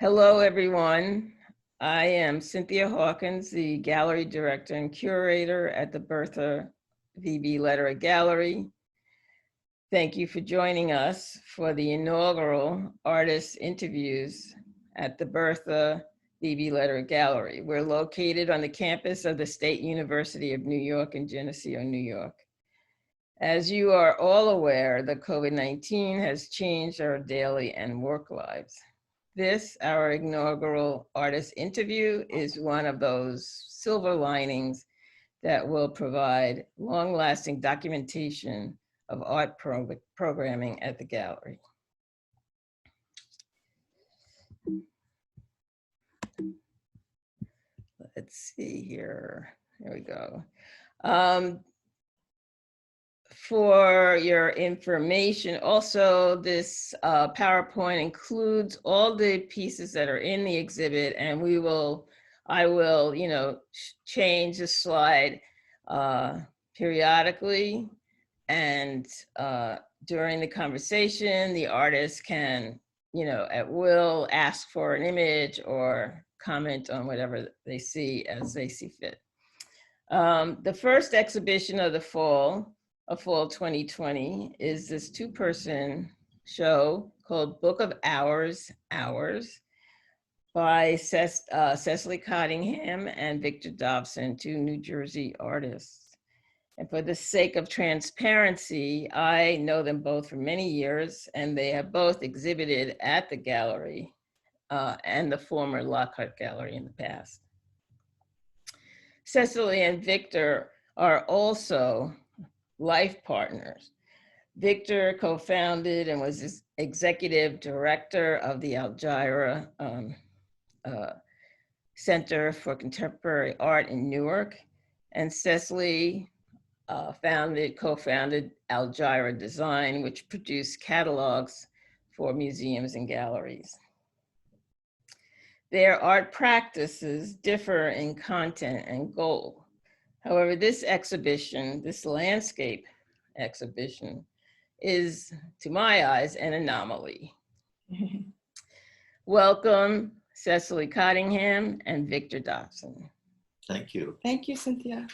Hello, everyone. I am Cynthia Hawkins, the Gallery Director and Curator at the Bertha VB Lederer Gallery. Thank you for joining us for the inaugural artist interviews at the Bertha VB Lederer Gallery. We're located on the campus of the State University of New York in Geneseo, New York. As you are all aware, the COVID-19 has changed our daily and work lives. This, our inaugural artist interview, is one of those silver linings that will provide long-lasting documentation of art programming at the gallery. Let's see here. Here we go. For your information, also this PowerPoint includes all the pieces that are in the exhibit, and I will, change the slide periodically, and during the conversation, the artist can, at will ask for an image or comment on whatever they see as they see fit. The first exhibition of the fall 2020 is this two-person show called Book of Hours by Cicely Cottingham and Victor Davson, two New Jersey artists. And for the sake of transparency, I know them both for many years, and they have both exhibited at the gallery and the former Lockhart Gallery in the past. Cicely and Victor are also life partners. Victor co-founded and was executive director of the Algira Center for Contemporary Art in Newark, and Cicely co-founded Algira Design, which produced catalogs for museums and galleries. Their art practices differ in content and goal. However, this landscape exhibition is, to my eyes, an anomaly. Welcome, Cicely Cottingham and Victor Davson. Thank you. Thank you, Cynthia.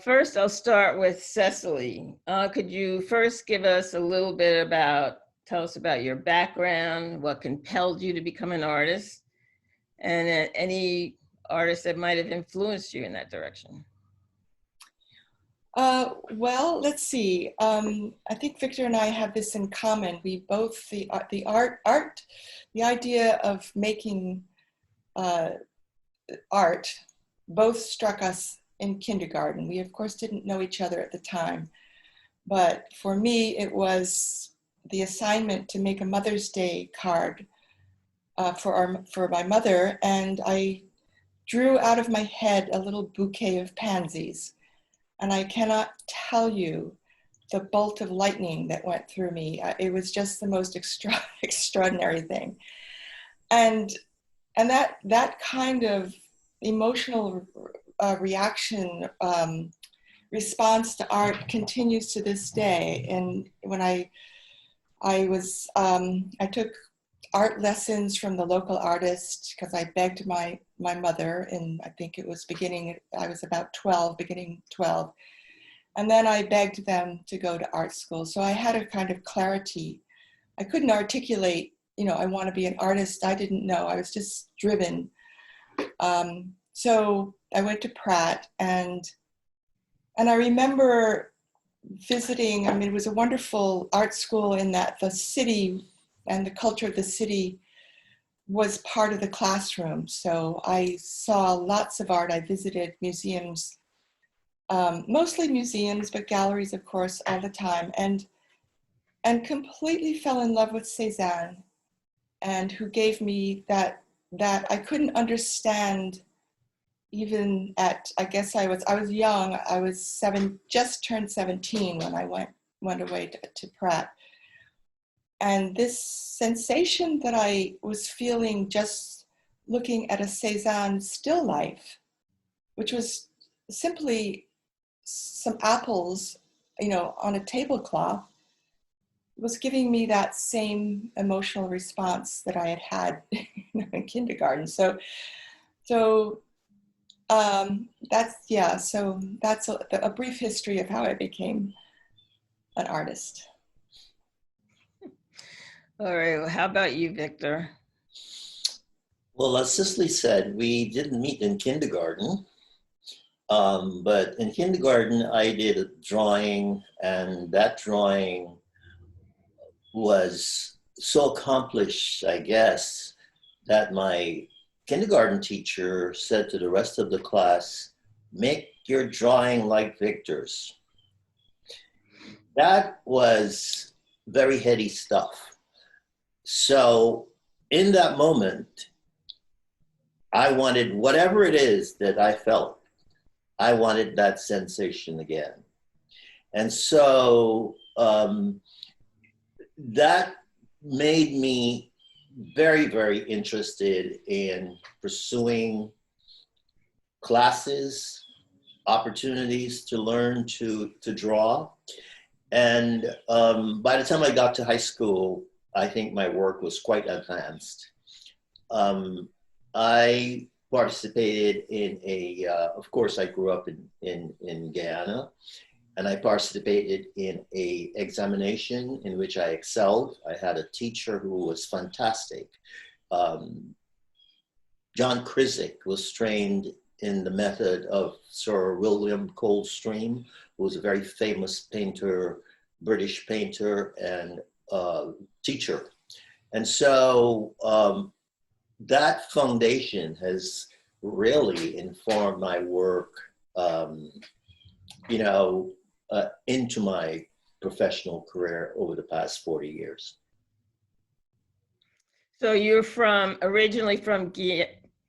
First, I'll start with Cicely. Could you first give us a little bit tell us about your background, what compelled you to become an artist, and any artists that might have influenced you in that direction? Well, let's see. I think Victor and I have this in common. We both, the idea of making art both struck us in kindergarten. We, of course, didn't know each other at the time. But for me, it was the assignment to make a Mother's Day card for my mother, and I drew out of my head a little bouquet of pansies. And I cannot tell you the bolt of lightning that went through me. It was just the most extraordinary thing. And that kind of emotional reaction, response to art continues to this day. And when I took art lessons from the local artist because I begged my mother, and I think it was I was about 12, beginning 12. And then I begged them to go to art school. So I had a kind of clarity. I couldn't articulate, I want to be an artist. I didn't know, I was just driven. So I went to Pratt, and I remember visiting, it was a wonderful art school in that the city and the culture of the city was part of the classroom. So I saw lots of art. I visited museums, mostly museums, but galleries, of course, all the time, and completely fell in love with Cézanne, and who gave me that I couldn't understand even at, I guess I was young. I was just turned 17 when I went away to Pratt. And this sensation that I was feeling just looking at a Cézanne still life, which was simply some apples, on a tablecloth, was giving me that same emotional response that I had had in kindergarten. So that's, yeah, so that's a brief history of how I became an artist. All right, well, how about you, Victor? Well, as Cicely said, we didn't meet in kindergarten, but in kindergarten I did a drawing, and that drawing was so accomplished, I guess, that my kindergarten teacher said to the rest of the class, "Make your drawing like Victor's." That was very heady stuff. So in that moment, I wanted whatever it is that I felt, I wanted that sensation again. And so that made me very, very interested in pursuing classes, opportunities to learn to draw. And by the time I got to high school, I think my work was quite advanced. I participated in of course, I grew up in Guyana, and I participated in a examination in which I excelled. I had a teacher who was fantastic. John Krizik was trained in the method of Sir William Coldstream, who was a very famous painter, British painter and teacher. And so that foundation has really informed my work, into my professional career over the past 40 years. So you're originally from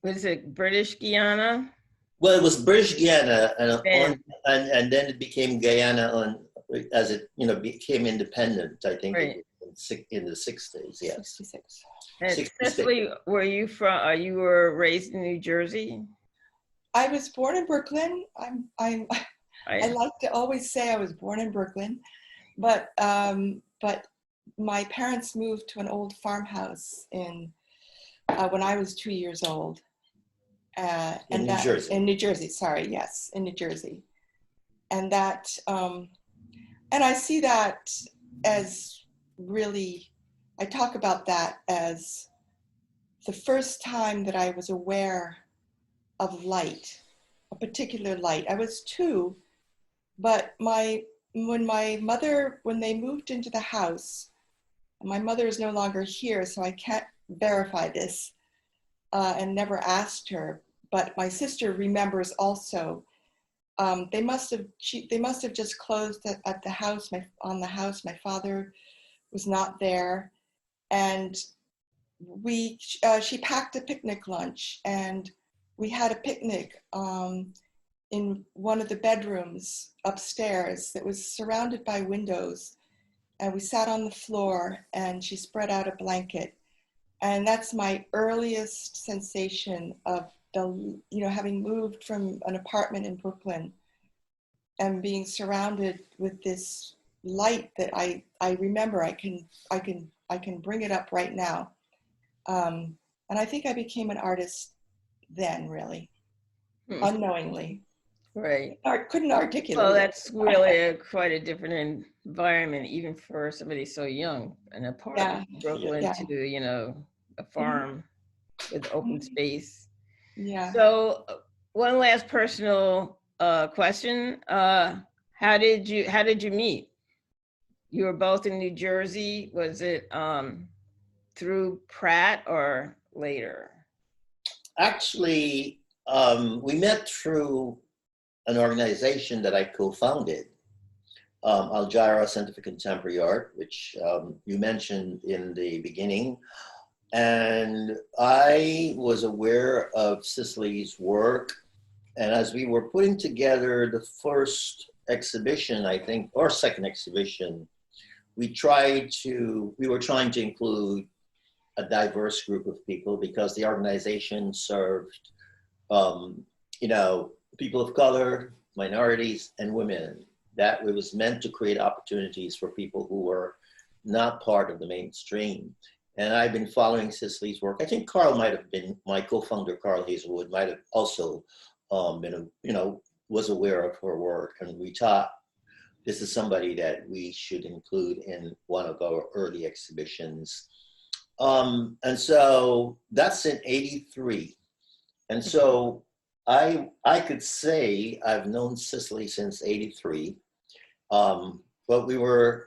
was it British Guiana? Well, it was British Guiana, And and then it became Guyana as it became independent. I think right. in the 60s. Yes. 66. And 66. Cicely, where you from? You were raised in New Jersey? I was born in Brooklyn. I like to always say I was born in Brooklyn, but my parents moved to an old farmhouse when I was 2 years old. In New Jersey. In New Jersey, sorry, yes, in New Jersey. And that, and I see that as really, I talk about that as the first time that I was aware of light, a particular light. I was 2, but when they moved into the house, my mother is no longer here, so I can't verify this and never asked her, but my sister remembers also. They must have just closed at the house, on the house. My father was not there, and she packed a picnic lunch, and we had a picnic in one of the bedrooms upstairs that was surrounded by windows, and we sat on the floor, and she spread out a blanket, and that's my earliest sensation of having moved from an apartment in Brooklyn and being surrounded with this light that I remember. I can bring it up right now, and I think I became an artist then, really, unknowingly. Right. Couldn't articulate. Well, that's really quite a different environment, even for somebody so young. An apartment in Brooklyn to a farm with open space. Yeah. So one last personal question. How did you meet? You were both in New Jersey. Was it through Pratt or later? Actually, we met through an organization that I co-founded, Algira Center for Contemporary Art, which you mentioned in the beginning. And I was aware of Cicely's work. And as we were putting together the first exhibition, I think, or second exhibition, we were trying to include a diverse group of people, because the organization served, people of color, minorities, and women. That it was meant to create opportunities for people who were not part of the mainstream. And I've been following Cicely's work. I think Carl might have been, my co-founder, Carl Hazelwood, might have also was aware of her work. And we thought this is somebody that we should include in one of our early exhibitions. And so that's in '83. And so I could say I've known Cicely since '83, but we were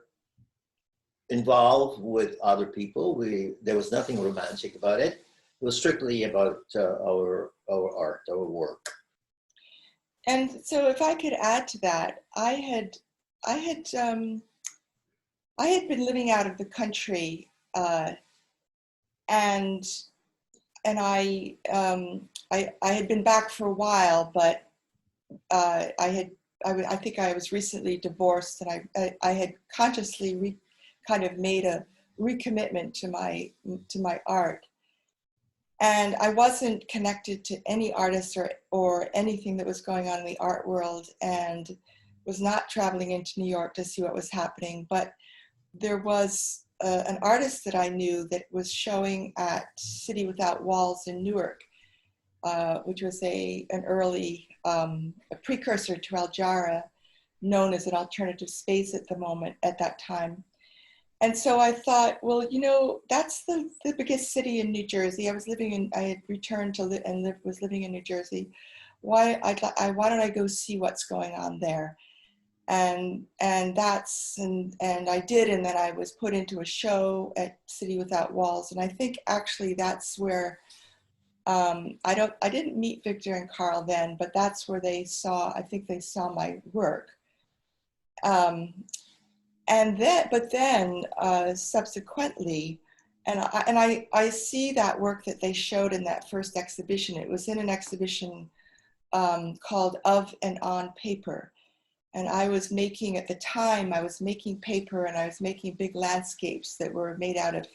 involved with other people. There was nothing romantic about it. It was strictly about our art, our work. And so, if I could add to that, I had been living out of the country, and I had been back for a while, but I think I was recently divorced, and I had consciously kind of made a recommitment to my art. And I wasn't connected to any artists or anything that was going on in the art world, and was not traveling into New York to see what was happening. But there was an artist that I knew that was showing at City Without Walls in Newark, which was an early a precursor to Aljara, known as an alternative space at that time. And so I thought, well, that's the biggest city in New Jersey. I had returned to was living in New Jersey. Why don't I go see what's going on there? And I did, and then I was put into a show at City Without Walls. And I think actually that's where I didn't meet Victor and Carl then, but that's where I think they saw my work. But then subsequently, and I see that work that they showed in that first exhibition. It was in an exhibition called Of and On Paper. And I was making paper, and I was making big landscapes that were made out of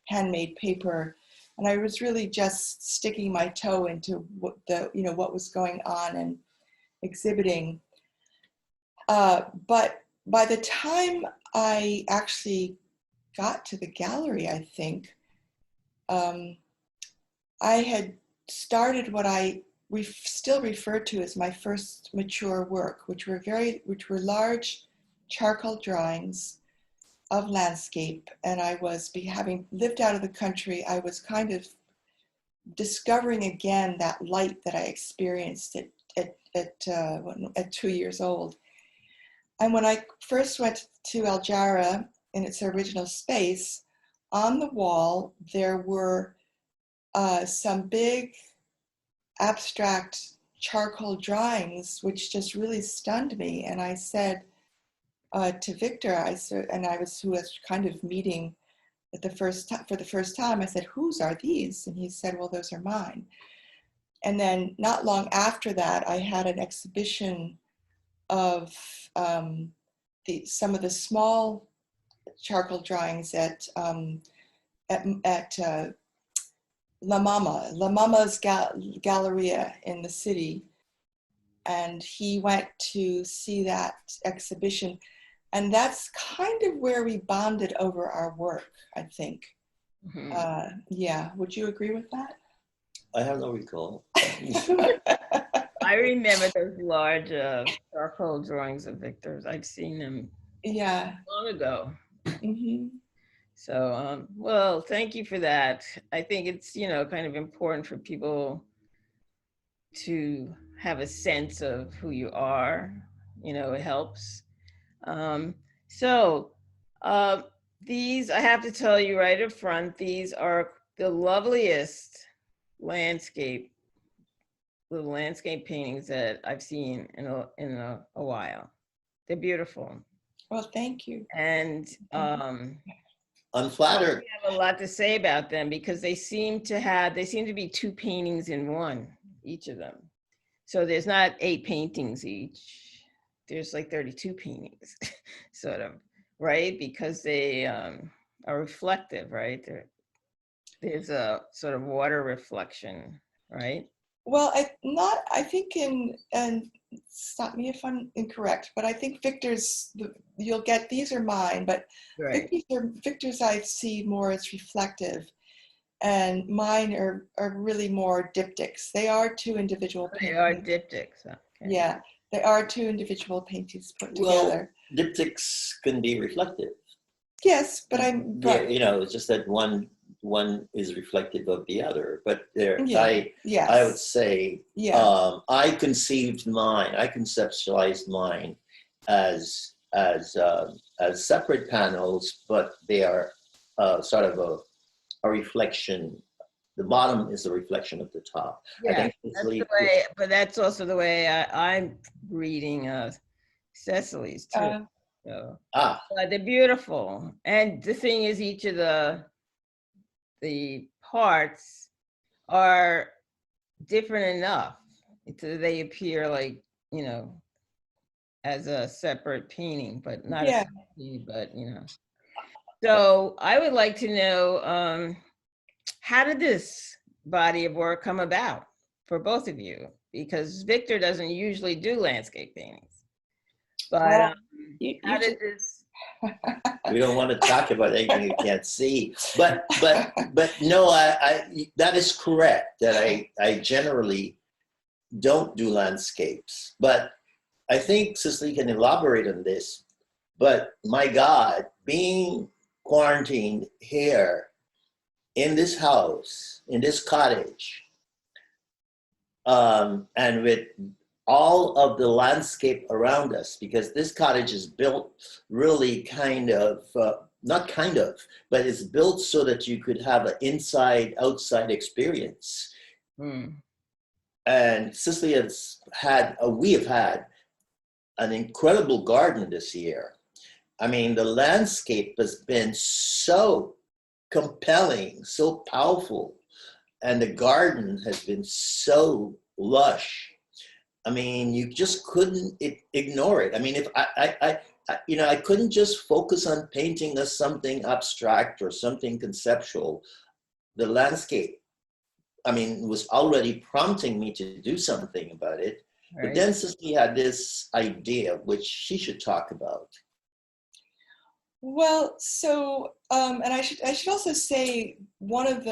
handmade paper. And I was really just sticking my toe into what was going on and exhibiting. But by the time I actually got to the gallery, I think, I had started what I still refer to as my first mature work, which were large charcoal drawings of landscape. And I was, having lived out of the country, I was kind of discovering again that light that I experienced at 2 years old. And when I first went to Aljara in its original space, on the wall there were some big abstract charcoal drawings, which just really stunned me. And I said to Victor, who was kind of meeting for the first time, I said, "Whose are these?" And he said, "Well, those are mine." And then not long after that, I had an exhibition of some of the small charcoal drawings at La Mama's Galleria in the city. And he went to see that exhibition. And that's kind of where we bonded over our work, I think. Mm-hmm. Yeah, would you agree with that? I have no recall. I remember those large charcoal drawings of Victor's. I'd seen them long ago. Mm-hmm. So, well, thank you for that. I think it's, kind of important for people to have a sense of who you are. It helps. These, I have to tell you right up front, these are the loveliest little landscape paintings that I've seen in a while. They're beautiful. Well, thank you. And I'm flattered. I have a lot to say about them because they seem to be 2 paintings in one, each of them. So there's not 8 paintings each. There's like 32 paintings, sort of, right? Because they are reflective, right? There's a sort of water reflection, right? Well, I think and stop me if I'm incorrect, but I think you'll get, these are mine, but Right. Victor's I see more as reflective, and mine are really more diptychs. They are two individual They are paintings. diptychs. Okay. Yeah, they are two individual paintings put Well, together. diptychs can be reflective. Yes, Yeah, you know, it's just that one is reflective of the other. But there, yeah, I would yes, say, yeah, I conceptualized mine as separate panels, but they are sort of a reflection. The bottom is a reflection of the top. I Yeah, think that's the Cicely, way, but that's also the way I'm reading Cecily's too. uh, So, ah, but they're beautiful. And the thing is, each of the parts are different enough so they appear like, you know, as a separate painting, but not a yeah. painting, but you know. So I would like to know, how did this body of work come about for both of you? Because Victor doesn't usually do landscape paintings, but Well, how you did just this? we don't want to talk about anything you can't see. But no, that is correct. That I generally don't do landscapes, but I think Cicely can elaborate on this. But my God, being quarantined here in this house, in this cottage, and with all of the landscape around us, because this cottage is built really kind of, not kind of, but it's built so that you could have an inside outside experience. Hmm. And Cicely has had, we have had an incredible garden this year. I mean, the landscape has been so compelling, so powerful, and the garden has been so lush. I mean, you just couldn't ignore it. I mean, if you know, I couldn't just focus on painting as something abstract or something conceptual. The landscape, I mean, was already prompting me to do something about it. But Right. then Cicely had this idea, which she should talk about. well, so and I should also say one of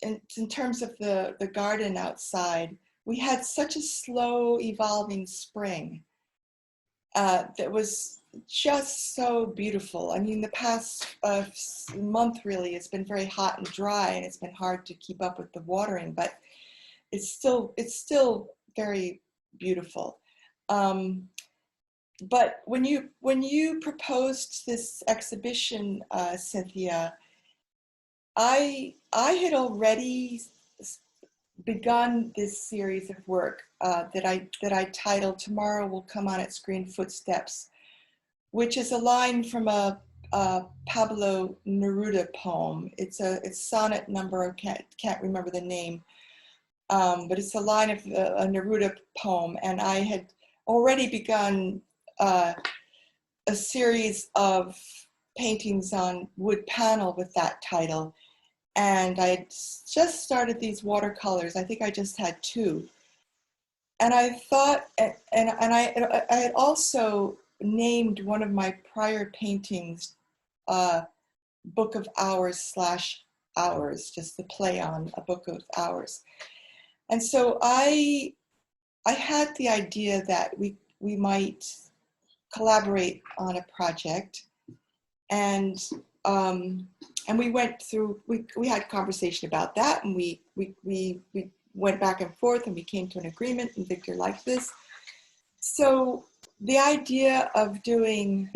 in terms of the garden outside, we had such a slow evolving spring that was just so beautiful. I mean, the past month really has been very hot and dry, and it's been hard to keep up with the watering, but it's still very beautiful. Um, but when you proposed this exhibition, Cynthia, I had already begun this series of work that I titled "Tomorrow Will Come on Its Green Footsteps," which is a line from a Pablo Neruda poem. It's sonnet number, I can't remember the name, but it's a line of a Neruda poem, and I had already begun uh, a series of paintings on wood panel with that title. And I had just started these watercolors. I think I just had two. And I thought, I had also named one of my prior paintings Book of Hours slash Hours, just the play on a Book of Hours. And so I had the idea that we might collaborate on a project, and um, and we went through. We had conversation about that, and we went back and forth, and we came to an agreement. And Victor liked this, so the idea of doing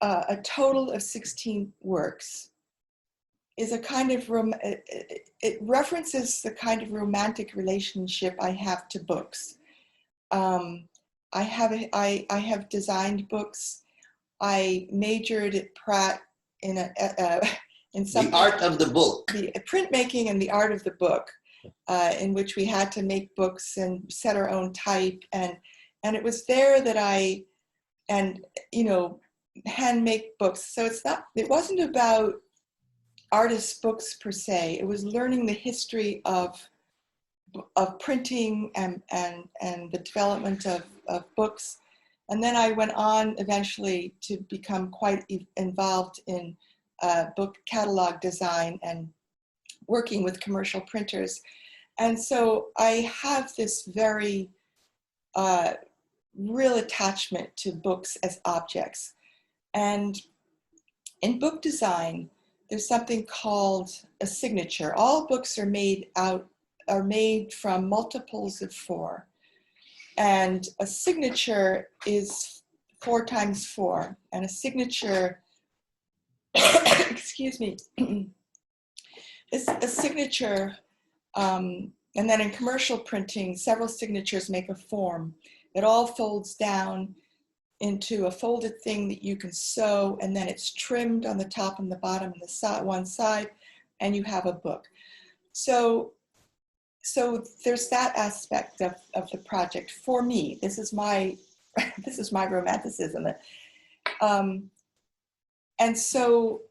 a total of 16 works is a kind of it references the kind of romantic relationship I have to books. Um, I have designed books. I majored at Pratt in in The something, art of the book. the printmaking and the art of the book, in which we had to make books and set our own type, and it was there that I and you know hand make books. So it wasn't about artist books per se. It was learning the history of of printing and the development of books. And then I went on eventually to become quite involved in book catalog design and working with commercial printers. And so I have this very real attachment to books as objects. And in book design, there's something called a signature. All books are made from multiples of 4. And a signature is 4 times 4. And a signature, excuse me, is a signature, and then in commercial printing, several signatures make a form. It all folds down into a folded thing that you can sew, and then it's trimmed on the top and the bottom and the side, one side, and you have a book. So there's that aspect of the project. For me, this is my this is my romanticism. And so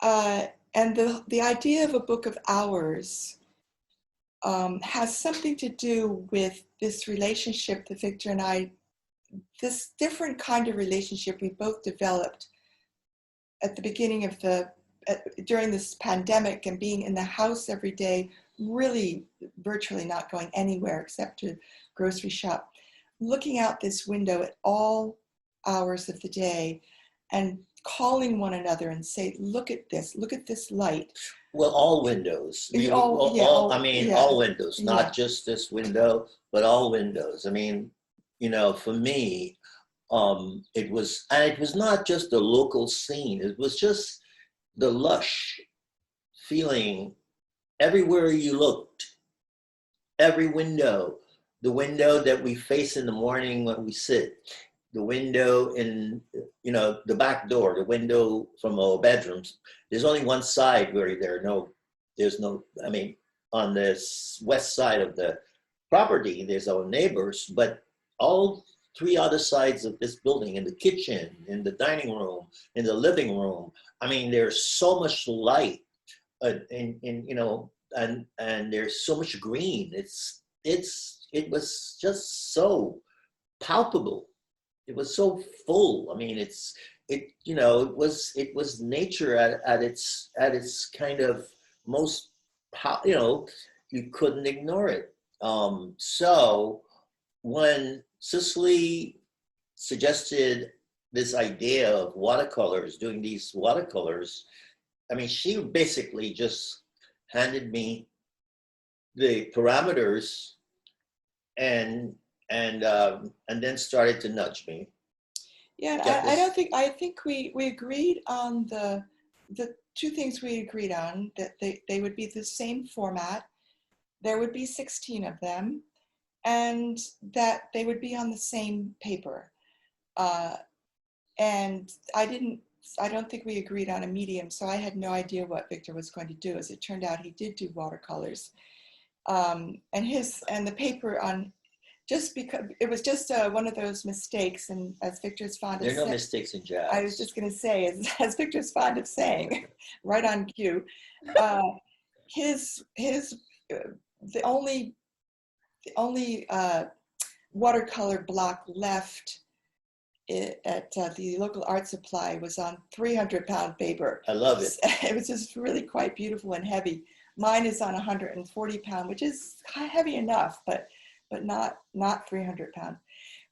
and the idea of a book of hours has something to do with this relationship that Victor and I, this different kind of relationship we both developed at the beginning of during this pandemic, and being in the house every day, really virtually not going anywhere except to grocery shop, looking out this window at all hours of the day and calling one another and say, look at this light. Well, all windows. All windows, not just this window, but all windows. I mean, for me, it was not just a local scene. It was just the lush feeling everywhere you looked, every window, the window that we face in the morning when we sit, the window in, the back door, the window from our bedrooms. There's only one side where on this west side of the property, there's our neighbors, but all 3 other sides of this building, in the kitchen, in the dining room, in the living room, there's so much light, and there's so much green. It was just so palpable. It was so full. It was nature at its kind of most, you couldn't ignore it. So when Cicely suggested this idea of watercolors, doing these watercolors, she basically just handed me the parameters and then started to nudge me. Yeah, I think we agreed on the 2 things we agreed on, that they would be the same format, there would be 16 of them, and that they would be on the same paper. And I don't think we agreed on a medium, so I had no idea what Victor was going to do. As it turned out, he did do watercolors. And the paper on, just because it was just one of those mistakes, and as Victor's fond of saying, there are no mistakes in jazz. I was just going to say, as Victor's fond of saying, right on cue, the only watercolor block left at the local art supply was on 300-pound paper. I love it. It was just really quite beautiful and heavy. Mine is on 140-pound, which is heavy enough, but not 300 pounds.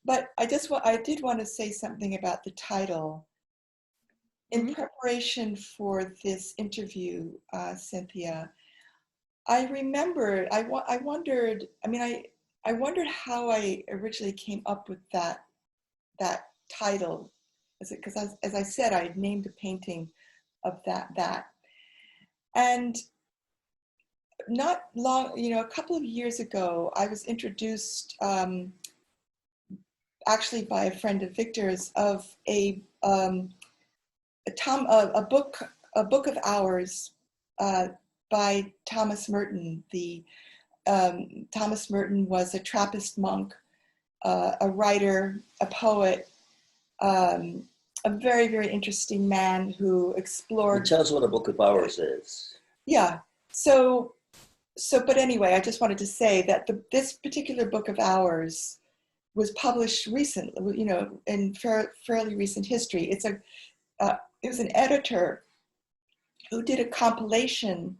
But I did want to say something about the title. In preparation for this interview, Cynthia, I remembered, I wondered how I originally came up with that title. Because as I said, I had named a painting of that. And not long, a couple of years ago, I was introduced actually by a friend of Victor's of a book of hours by Thomas Merton. Thomas Merton was a Trappist monk, a writer, a poet, a very, very interesting man who explored. Tell us what a book of hours is. Yeah. So so, but anyway, I just wanted to say that this particular book of ours was published recently, in fairly recent history. It was an editor who did a compilation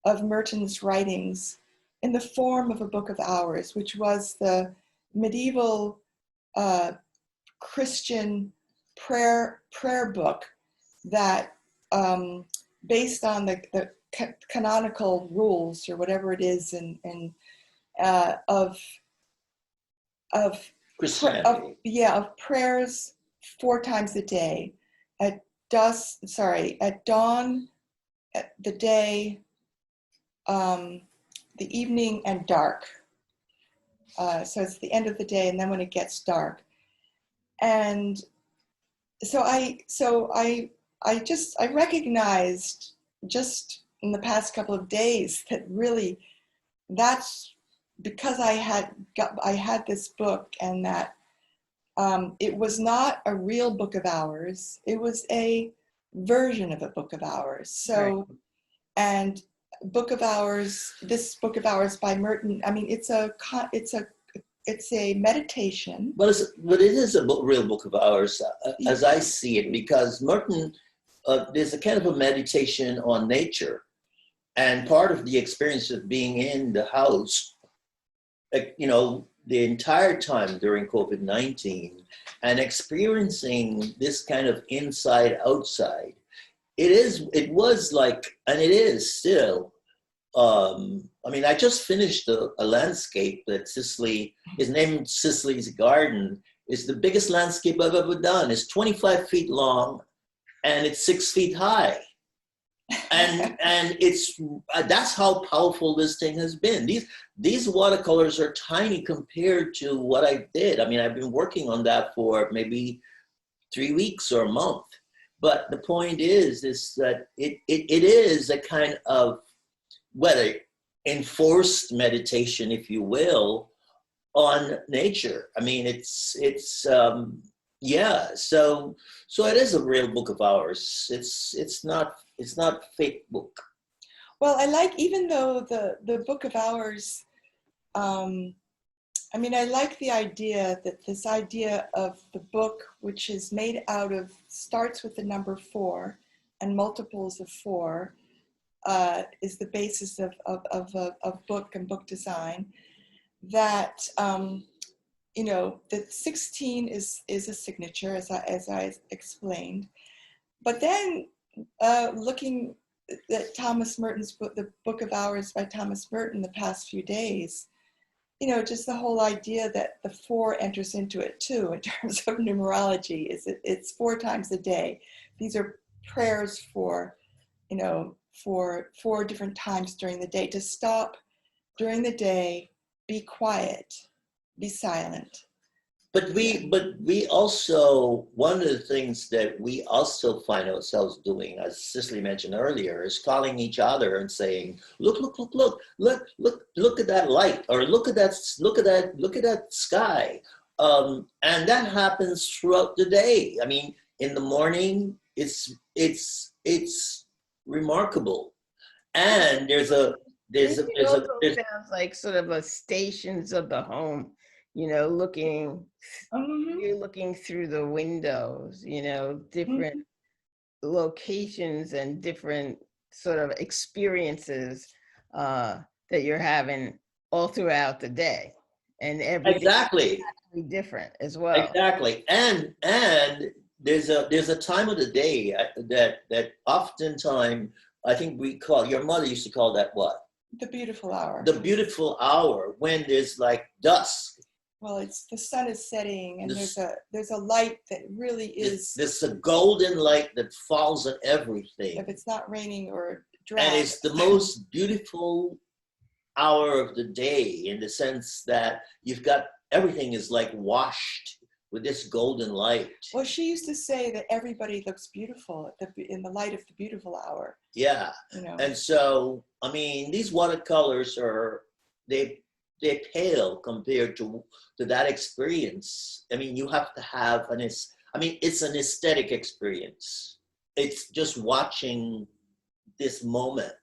of Merton's writings in the form of a book of hours, which was the medieval Christian prayer book that, based on the canonical rules or whatever it is, of Christianity. of prayers 4 times a day, at dawn, at the day, the evening, and dark. So it's the end of the day, and then when it gets dark. And so I recognized just in the past couple of days that really that's because I had this book, and that it was not a real book of hours. It was a version of a book of hours. So, right. And this book of hours by Merton, I mean, it's a meditation. But it is a real book of hours, as I see it, because Merton, there's a kind of a meditation on nature. And part of the experience of being in the house, the entire time during COVID-19 and experiencing this kind of inside outside, it was like, and it is still, I just finished a landscape that Cicely is named Cicely's Garden. It's the biggest landscape I've ever done. It's 25 feet long and it's 6 feet high. And that's how powerful this thing has been. These watercolors are tiny compared to what I did. I mean, I've been working on that for maybe 3 weeks or a month. But the point is that it is a kind of, whether enforced meditation, if you will, on nature. I mean, so it is a real book of ours. It's not fake book. Well, even though the book of hours, I like the idea that this idea of the book, which is made starts with the number 4 and multiples of 4, is the basis of book and book design. That that 16 is a signature, as I explained. But then looking at Thomas Merton's book, the Book of Hours by Thomas Merton, the past few days, just the whole idea that the 4 enters into it too, in terms of numerology, it's 4 times a day. These are prayers for 4 different times during the day, to stop during the day, be quiet, be silent. But we also, one of the things that we also find ourselves doing, as Cicely mentioned earlier, is calling each other and saying, look at that light, or look at that sky. And that happens throughout the day. I mean, in the morning, it's remarkable. And there's sounds like sort of a stations of the home, looking, you're looking through the windows, different locations and different sort of experiences that you're having all throughout the day. And every exactly day is different as well. Exactly. And there's a time of the day that oftentimes I think your mother used to call that what? The beautiful hour. The beautiful hour, when there's like dusk. Well, the sun is setting, and there's a light that really is. There's a golden light that falls on everything. If it's not raining or dry. And it's the most beautiful hour of the day, in the sense that everything is like washed with this golden light. Well, she used to say that everybody looks beautiful in the light of the beautiful hour. Yeah. And so, I mean, these watercolors they pale compared to that experience. I mean, you have to have it's an aesthetic experience. It's just watching this moment,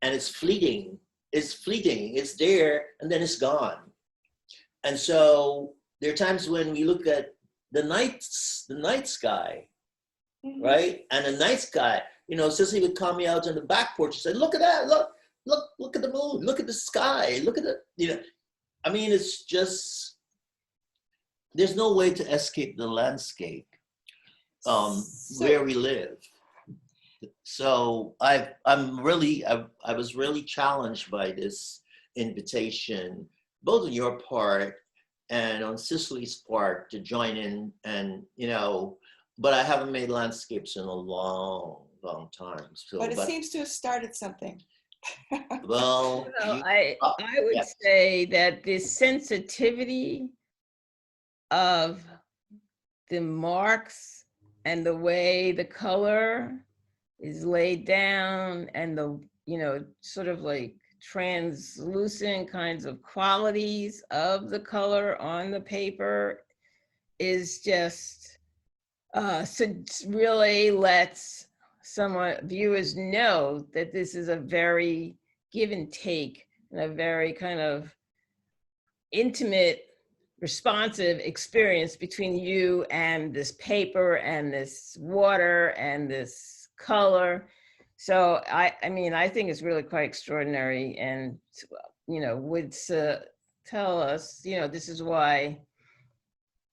and it's fleeting. is fleeting. It's there and then it's gone. And so there are times when we look at the night sky, right? And the night sky, you know, Cicely would call me out on the back porch and say, look at that, look at the moon, look at the sky, look at the, you know, I mean, it's just, there's no way to escape the landscape where we live. So I was really challenged by this invitation, both on your part and on Cicely's part, to join in, and, you know, but I haven't made landscapes in a long time. So, but it seems to have started something. Well, I would yes. say that this sensitivity of the marks and the way the color is laid down, and the, you know, sort of like translucent kinds of qualities of the color on the paper is just so really lets viewers know that this is a very give and take, and a very kind of intimate, responsive experience between you and this paper and this water and this color. So I mean, I think it's really quite extraordinary, and, you know, would tell us, you know, this is why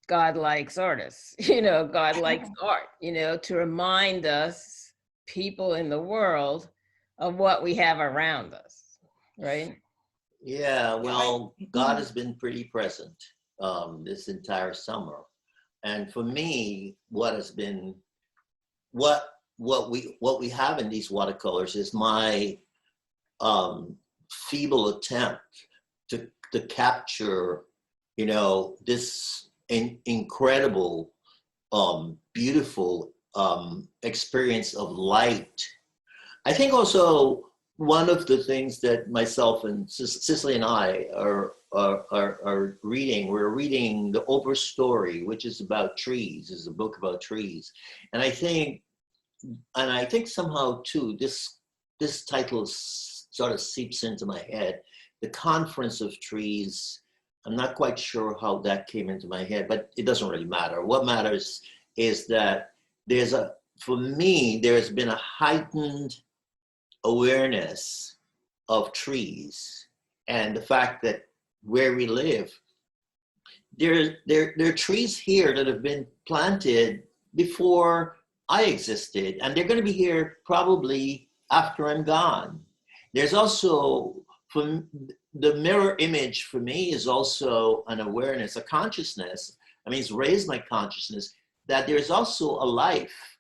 God likes artists, you know, God likes art, you know, to remind us, people in the world, of what we have around us, right? Yeah, well, God has been pretty present this entire summer. And for me, what we have in these watercolors is my feeble attempt to capture, you know, this incredible, beautiful experience of light. I think also one of the things that myself and Cicely and I are reading, we're reading The Overstory, which is about trees, is a book about trees. And I think somehow too, this title sort of seeps into my head. The Conference of Trees. I'm not quite sure how that came into my head, but it doesn't really matter. What matters is that for me, there's been a heightened awareness of trees, and the fact that where we live, there are trees here that have been planted before I existed, and they're going to be here probably after I'm gone. There's also, the mirror image for me is also an awareness, a consciousness. I mean, it's raised my consciousness that there's also a life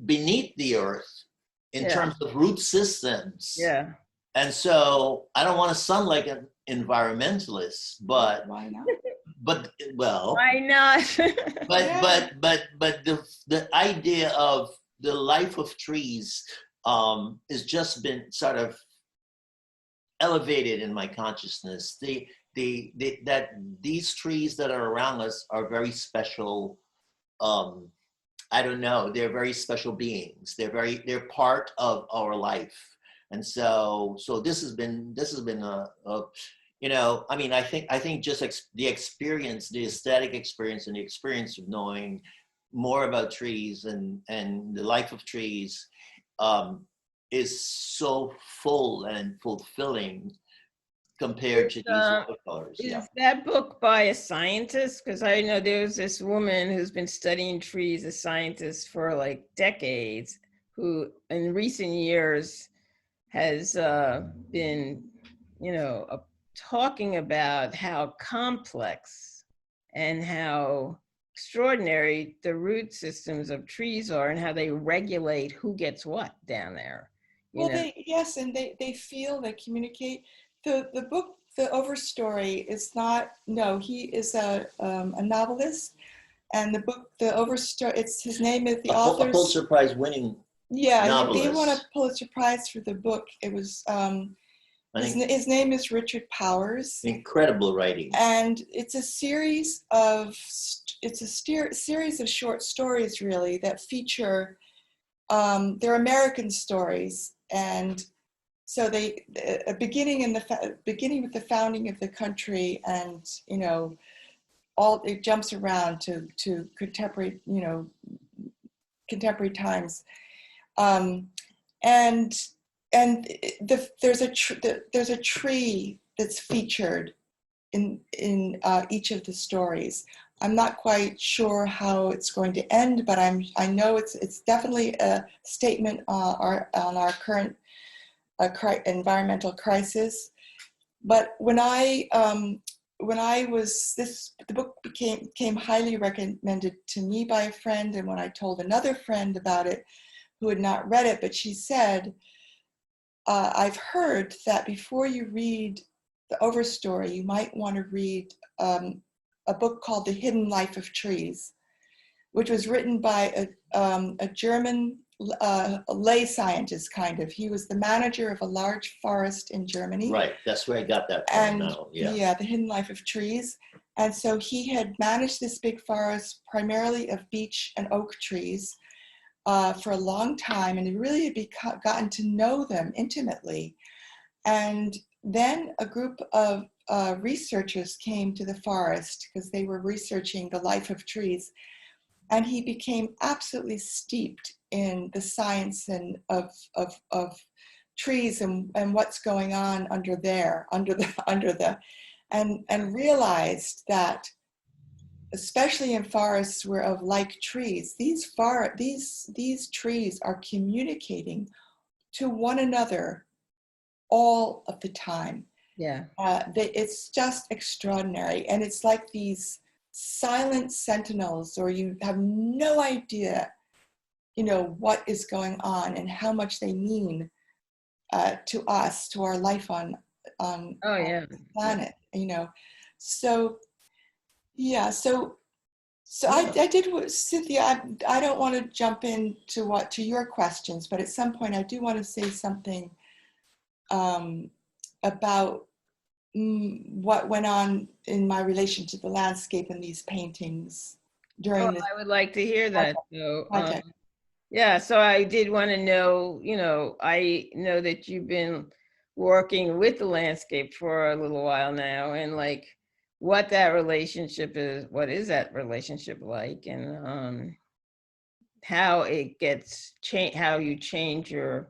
beneath the earth in terms of root systems. Yeah. And so I don't want to sound like an environmentalist, but why not? But well, why not? but the idea of the life of trees has just been sort of elevated in my consciousness. That these trees that are around us are very special. I don't know, they're very special beings. They're part of our life. And so this has been a you know, I mean, I think just the experience, the aesthetic experience, and the experience of knowing more about trees and the life of trees is so full and fulfilling compared to these watercolors. Is that book by a scientist? Because I know there's this woman who's been studying trees, a scientist for like decades, who in recent years has been, you know, talking about how complex and how extraordinary the root systems of trees are, and how they regulate who gets what down there. Well, they feel, they communicate. The book, The Overstory, is not, no, he is a novelist, and the book, The Overstory, his name is the author's... A Pulitzer Prize winning novelist. He won a Pulitzer Prize for the book. It was, his name is Richard Powers. Incredible writing. And it's a series of short stories, really, that feature, they're American stories, and so they beginning with the founding of the country, and all it jumps around to contemporary contemporary times, and there's a tree that's featured in each of the stories. I'm not quite sure how it's going to end, but I know it's definitely a statement on our current environmental crisis. But when the book became highly recommended to me by a friend, and when I told another friend about it who had not read it, but she said, I've heard that before you read the overstory, you might want to read a book called The Hidden Life of Trees, which was written by a German lay scientist, kind of. He was the manager of a large forest in Germany. Right, that's where I got that from now. Yeah, The Hidden Life of Trees. And so he had managed this big forest, primarily of beech and oak trees, for a long time, and he really had gotten to know them intimately. And then a group of researchers came to the forest because they were researching the life of trees, and he became absolutely steeped in the science and of trees and what's going on under and realized that, especially in forests where of like trees, these trees are communicating to one another all of the time. Yeah. It's just extraordinary. And it's like these silent sentinels, or you have no idea, what is going on and how much they mean to us, to our life on the planet, So, yeah, so I did, Cynthia, I don't want to jump into your questions, but at some point I do want to say something about what went on in my relation to the landscape and these paintings during this I would like to hear that. project. So I did want to know, I know that you've been working with the landscape for a little while now, and like what that relationship is, what is that relationship like, and how it gets changed, how you change your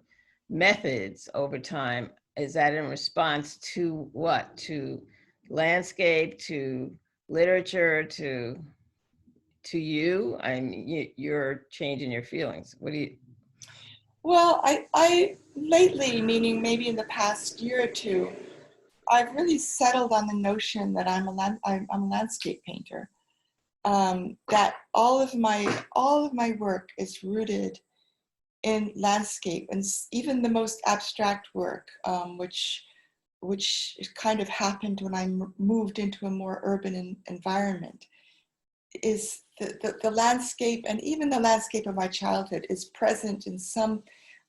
methods over time. Is that in response to what? To landscape, to literature, to you? I mean, you're changing your feelings. What do you? Well, I lately, meaning maybe in the past year or two, I've really settled on the notion that I'm a landscape painter. That all of my work is rooted in landscape, and even the most abstract work, which kind of happened when I moved into a more urban environment, is the landscape, and even the landscape of my childhood is present in some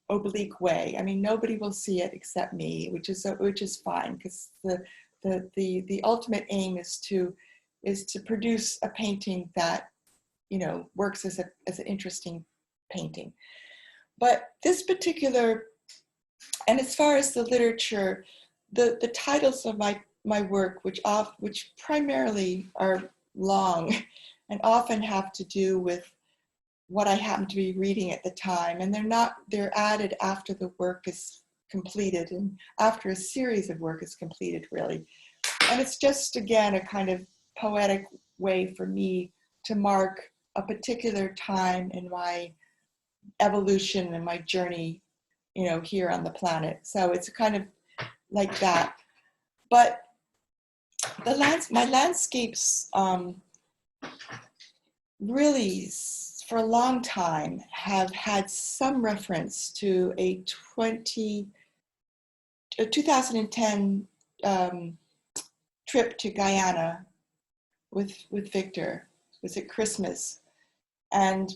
oblique way. I mean, nobody will see it except me, which is fine, because the ultimate aim is to produce a painting that works as an interesting painting. But this particular, and as far as the literature, the titles of my work, which primarily are long and often have to do with what I happen to be reading at the time, and they're added after the work is completed and after a series of work is completed, really. And it's just, again, a kind of poetic way for me to mark a particular time in my evolution and my journey, here on the planet. So it's kind of like that. But my landscapes really, for a long time, have had some reference to a 2010 trip to Guyana with Victor. It was at Christmas, and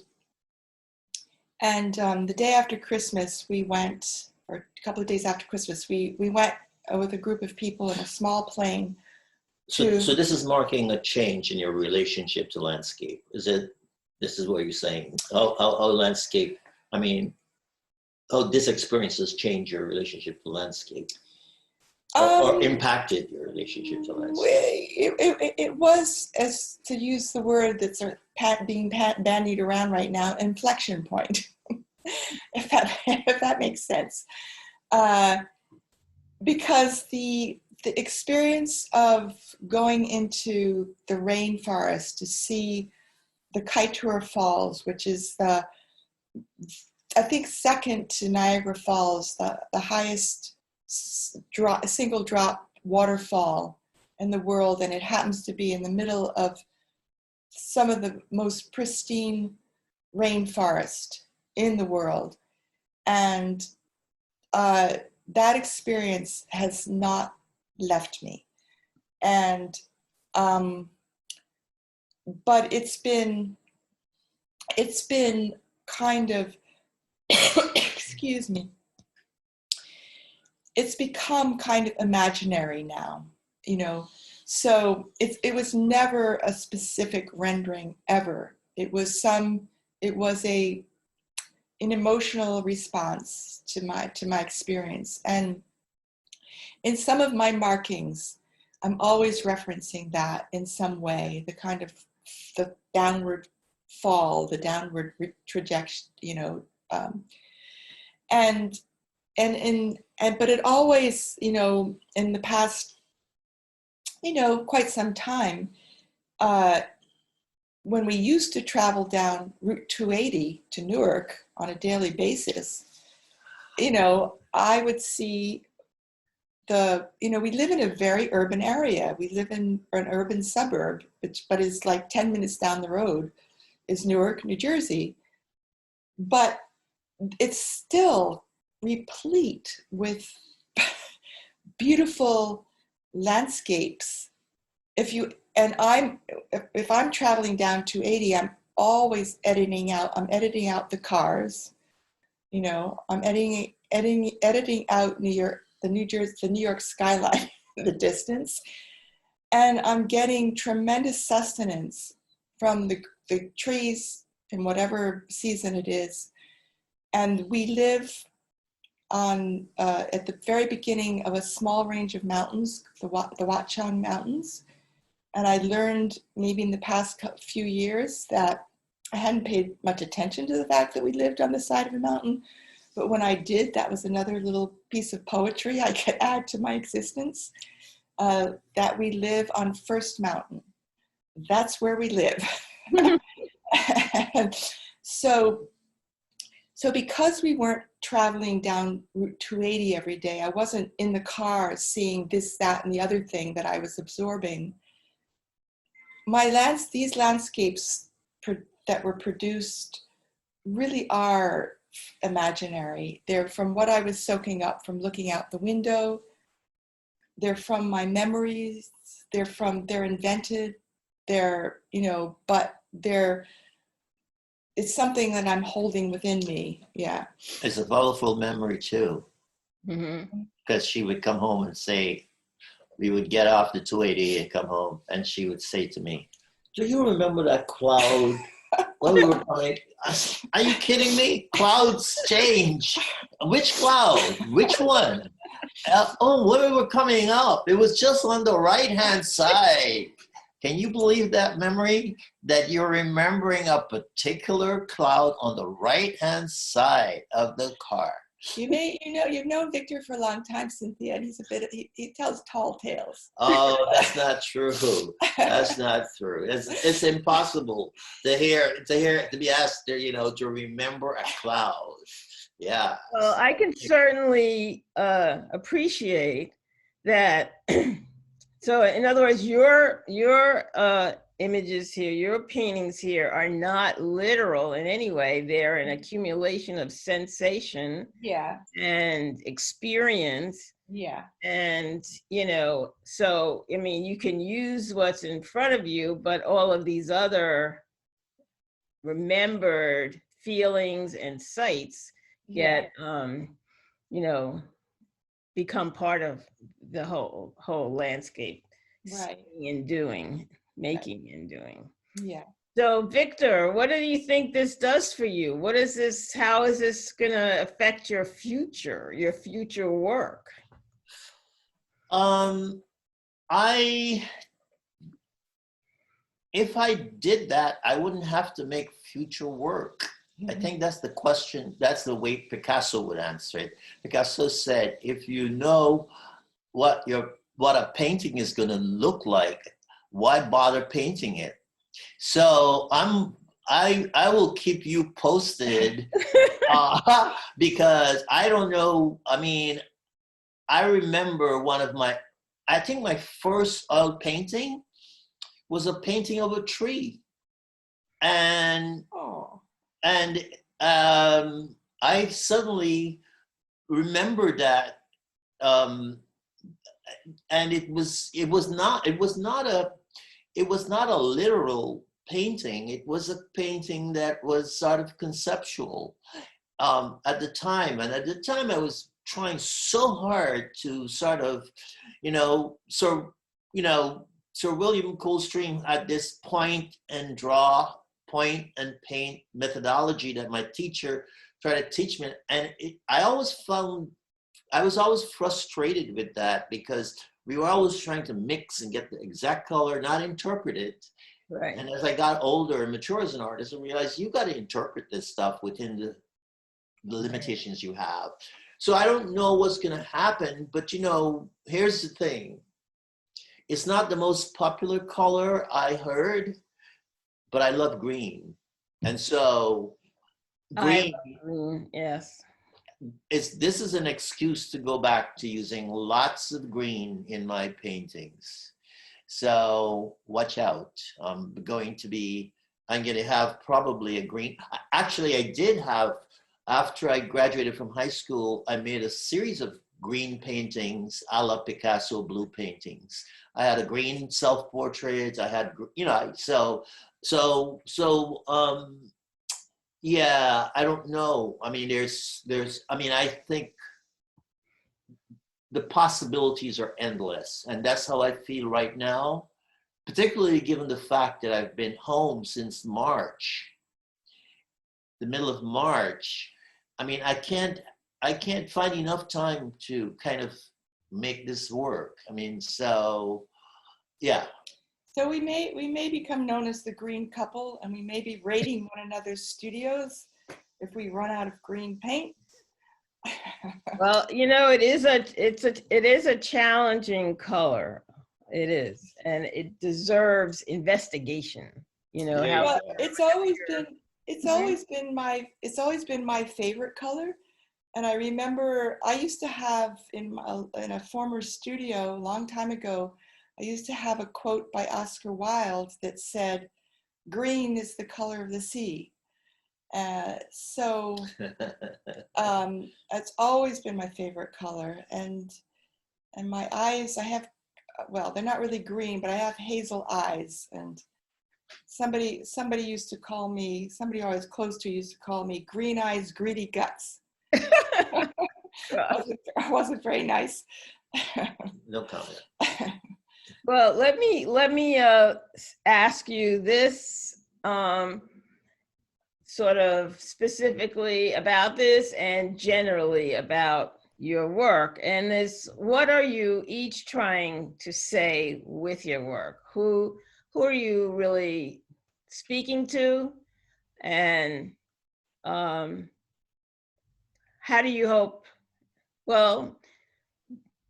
the day after Christmas we went, or a couple of days after Christmas, we went with a group of people in a small plane. So this is marking a change in your relationship to landscape. This is what you're saying? How landscape, I mean, Oh, this experience has changed your relationship to landscape, or impacted your relationship to landscape. It was, as to use the word that's being bandied around right now, inflection point, if that makes sense. Because the experience of going into the rainforest to see the Kaitour Falls, which is I think second to Niagara Falls, the highest single drop waterfall in the world, and it happens to be in the middle of some of the most pristine rainforest in the world. And that experience has not left me. And but it's been kind of excuse me, it's become kind of imaginary now, you know. So it was never a specific rendering ever. It was an emotional response to my experience. And in some of my markings, I'm always referencing that in some way, the kind of the downward fall, the downward trajectory, you know, but it always, you know, in the past, you know, quite some time, when we used to travel down Route 280 to Newark on a daily basis, you know, I would see you know, we live in a very urban area. We live in an urban suburb, but is like 10 minutes down the road is Newark, New Jersey. But it's still replete with beautiful landscapes. If I'm traveling down 280, I'm always editing out the cars, you know, I'm editing out the New York skyline in the distance. And I'm getting tremendous sustenance from the trees in whatever season it is. And we live on at the very beginning of a small range of mountains, the Watchung Mountains. And I learned maybe in the past few years that I hadn't paid much attention to the fact that we lived on the side of a mountain. But when I did, that was another little piece of poetry I could add to my existence, that we live on First Mountain. That's where we live. So because we weren't traveling down Route 280 every day, I wasn't in the car seeing this, that, and the other thing that I was absorbing. These landscapes that were produced really are imaginary. They're from what I was soaking up from looking out the window. They're from my memories. They're invented. They're, you know, but it's something that I'm holding within me. Yeah. It's a powerful memory too. Mm-hmm. Because she would come home and say, we would get off the 280 and come home, and she would say to me, do you remember that cloud when we were coming? Are you kidding me? Clouds change. Which cloud? Which one? When we were coming up, it was just on the right-hand side. Can you believe that memory? That you're remembering a particular cloud on the right-hand side of the car. You've known Victor for a long time, Cynthia, and he tells tall tales. Oh, that's not true. That's not true. It's impossible to be asked, you know, to remember a cloud. Yeah. Well, I can certainly appreciate that. So in other words, your images here, your paintings here are not literal in any way. They're an accumulation of sensation, yeah, and experience. Yeah. And, you know, so, I mean, you can use what's in front of you, but all of these other remembered feelings and sights get, you know, become part of the whole landscape. Right. And doing, making and doing. Yeah. So Victor, what do you think this does for you? What is this, how is this gonna affect your future work? I if I did that, I wouldn't have to make future work. I think that's the question. That's the way Picasso would answer it. Picasso said, if you know what a painting is going to look like, why bother painting it? So I will keep you posted because I don't know. I mean, I remember I think my first oil painting was a painting of a tree, and Oh. and I suddenly remembered that, and it was not a literal painting. It was a painting that was sort of conceptual at the time, and at the time I was trying so hard to sort of, Sir William Coldstream had this point and draw, point and paint methodology that my teacher tried to teach me. And I was always frustrated with that because we were always trying to mix and get the exact color, not interpret it. Right. And as I got older and mature as an artist, I realized you got to interpret this stuff within the limitations you have. So I don't know what's going to happen, but here's the thing. It's not the most popular color, I heard, but I love green. And so green, yes. this is an excuse to go back to using lots of green in my paintings. So watch out. I'm going to have probably a green. Actually, I did have, after I graduated from high school, I made a series of green paintings, a la Picasso blue paintings. I had a green self-portrait. I had, yeah, I don't know. I mean, I think the possibilities are endless, and that's how I feel right now, particularly given the fact that I've been home since March, the middle of March. I mean, I can't find enough time to kind of make this work. I mean, so yeah. So we may become known as the green couple, and we may be raiding one another's studios if we run out of green paint. Well, it is a challenging color. It is, and it deserves investigation. Well, it's always been my favorite color. And I remember I used to have in a former studio a long time ago, I used to have a quote by Oscar Wilde that said, "Green is the color of the sea." So it's always been my favorite color. And my eyes, well, they're not really green, but I have hazel eyes. And somebody used to call me, somebody I was close to used to call me green eyes, greedy guts. wasn't very nice. No comment. Well, let me ask you this sort of specifically about this and generally about your work. And what are you each trying to say with your work? Who are you really speaking to? And how do you hope,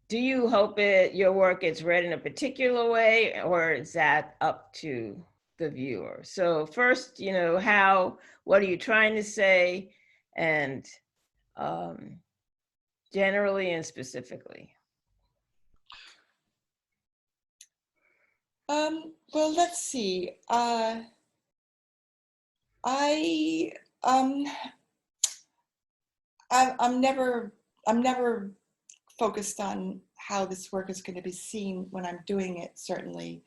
do you hope your work gets read in a particular way, or is that up to the viewer? So first, what are you trying to say, and generally and specifically? Well, let's see. I'm never focused on how this work is going to be seen when I'm doing it, certainly.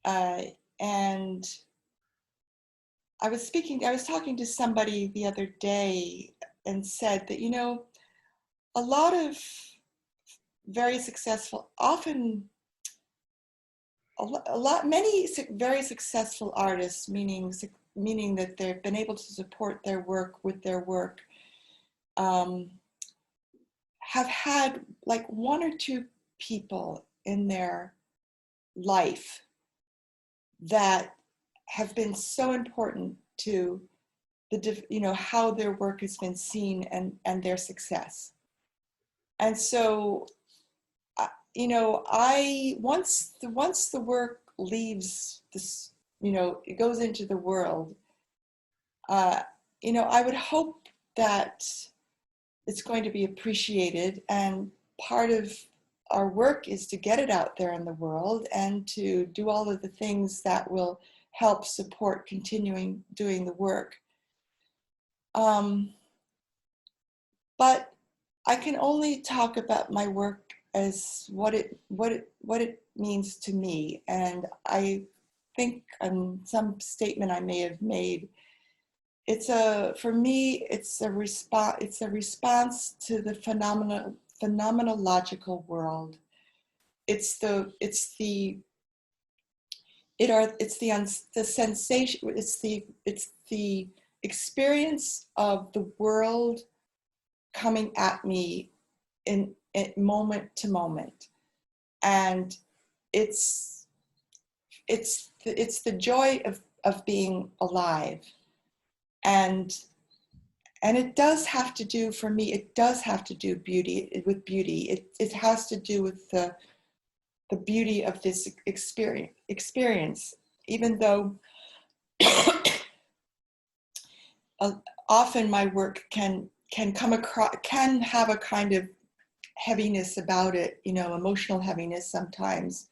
And I was talking to somebody the other day and said that, a lot of very successful, often many very successful artists, meaning that they've been able to support their work with their work, have had like one or two people in their life that have been so important to how their work has been seen and their success. And so, once the work leaves this, it goes into the world, I would hope that it's going to be appreciated, and part of our work is to get it out there in the world and to do all of the things that will help support continuing doing the work. But I can only talk about my work as what it means to me, and I think some statement I may have made. For me, it's a response to the phenomenological world. It's the sensation. It's the experience of the world coming at me in moment to moment, and it's the joy of being alive. And it does have to do, for me, it does have to do with beauty. It has to do with the beauty of this experience, even though often my work can come across, can have a kind of heaviness about it, emotional heaviness sometimes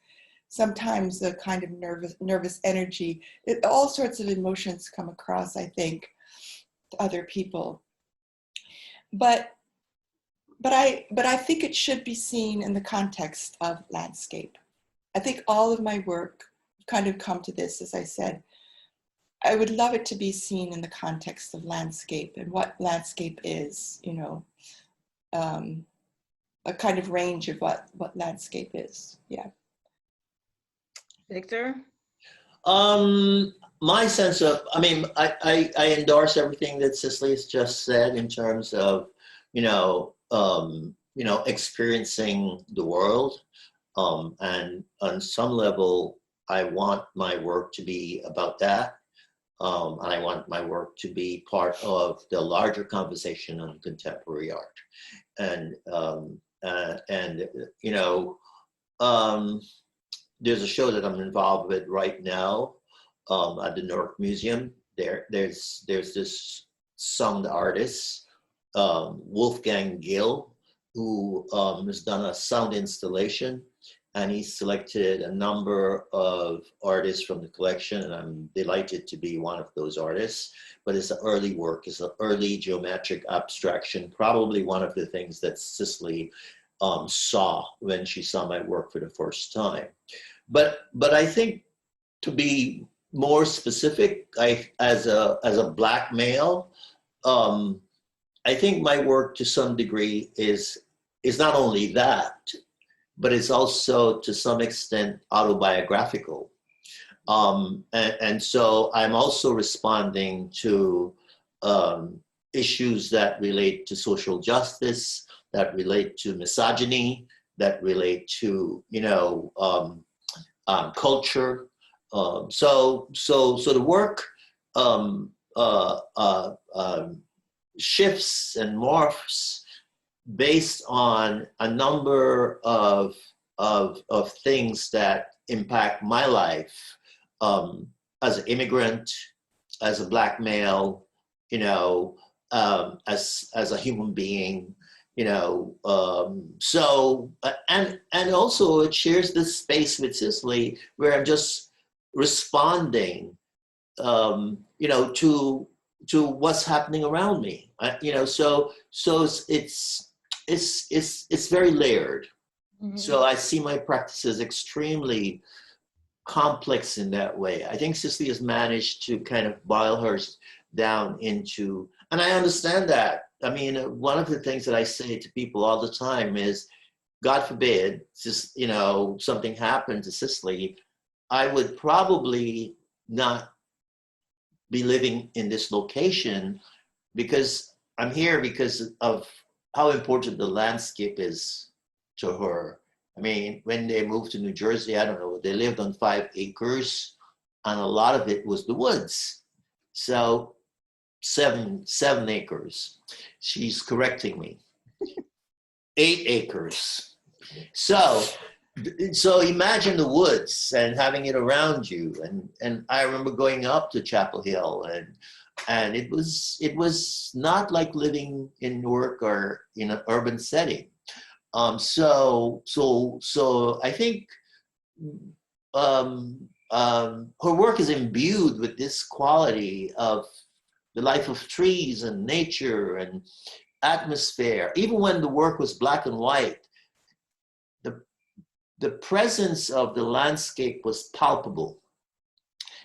a kind of nervous energy. All sorts of emotions come across, I think, to other people. But I think it should be seen in the context of landscape. I think all of my work kind of come to this, as I said. I would love it to be seen in the context of landscape and what landscape is, a kind of range of what landscape is. Yeah. Victor? My sense of, I endorse everything that Cicely has just said in terms of, experiencing the world. And on some level, I want my work to be about that. And I want my work to be part of the larger conversation on contemporary art. And there's a show that I'm involved with right now at the Newark Museum. There's this sound artist, Wolfgang Gill, who has done a sound installation, and he's selected a number of artists from the collection, and I'm delighted to be one of those artists. But it's an early work, it's an early geometric abstraction, probably one of the things that Cicely saw when she saw my work for the first time. But I think, to be more specific, as a Black male, I think my work to some degree is not only that, but it's also to some extent autobiographical. And so I'm also responding to issues that relate to social justice, that relate to misogyny, that relate to, culture. So the work shifts and morphs based on a number of things that impact my life as an immigrant, as a Black male, as a human being, so and also it shares this space with Cicely where I'm just responding, to what's happening around me, so it's very layered. Mm-hmm. So I see my practice as extremely complex in that way. I think Cicely has managed to kind of boil hers down into, and I understand that. I mean, one of the things that I say to people all the time is, God forbid, something happened to Cicely, I would probably not be living in this location, because I'm here because of how important the landscape is to her. I mean, when they moved to New Jersey, I don't know, they lived on 5 acres, and a lot of it was the woods. So seven acres. She's correcting me. 8 acres. So imagine the woods and having it around you. And I remember going up to Chapel Hill, and it was not like living in Newark or in an urban setting. So I think her work is imbued with this quality of the life of trees and nature and atmosphere. Even when the work was black and white, the presence of the landscape was palpable.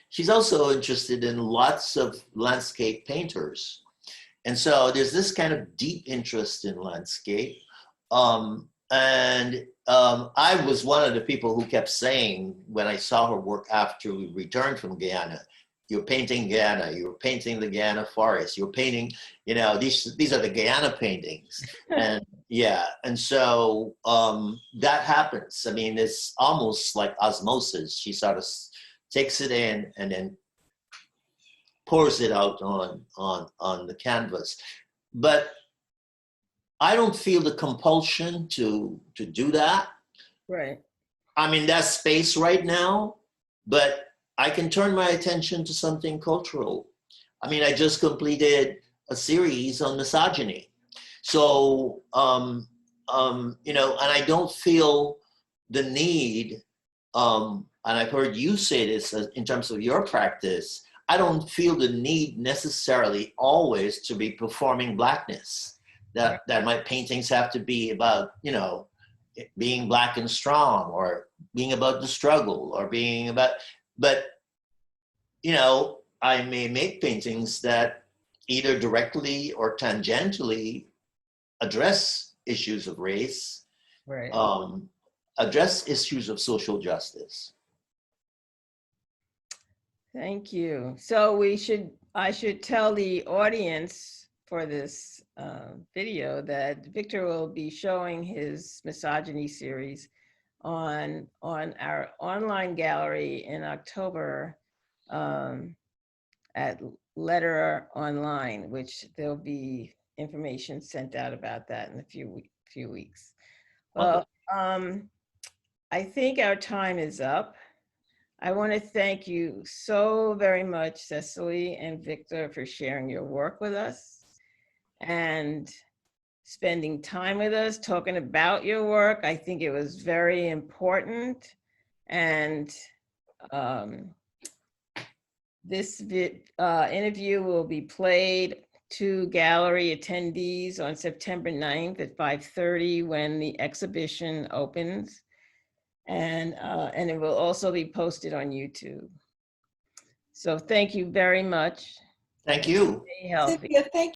She's also interested in lots of landscape painters. And so there's this kind of deep interest in landscape. I was one of the people who kept saying, when I saw her work after we returned from Guyana, you're painting Guyana, you're painting the Guyana forest, you're painting, these are the Guyana paintings. And yeah, and so that happens. I mean, it's almost like osmosis. She sort of takes it in and then pours it out on the canvas. But I don't feel the compulsion to do that. Right. I'm in that space right now, but I can turn my attention to something cultural. I mean, I just completed a series on misogyny. So, and I don't feel the need, and I've heard you say this in terms of your practice, I don't feel the need necessarily always to be performing Blackness. That my paintings have to be about, being Black and strong, or being about the struggle, or being about, but, I may make paintings that either directly or tangentially address issues of race, Right. address issues of social justice. Thank you. So I should tell the audience for this video that Victor will be showing his misogyny series on our online gallery in October at Letterer Online, which there'll be information sent out about that in a few weeks. Well, I think our time is up. I want to thank you so very much, Cicely and Victor, for sharing your work with us and spending time with us, talking about your work. I think it was very important. And this interview will be played to gallery attendees on September 9th at 5:30 when the exhibition opens. And it will also be posted on YouTube. So thank you very much. Thank you. Stay healthy. Cynthia, thank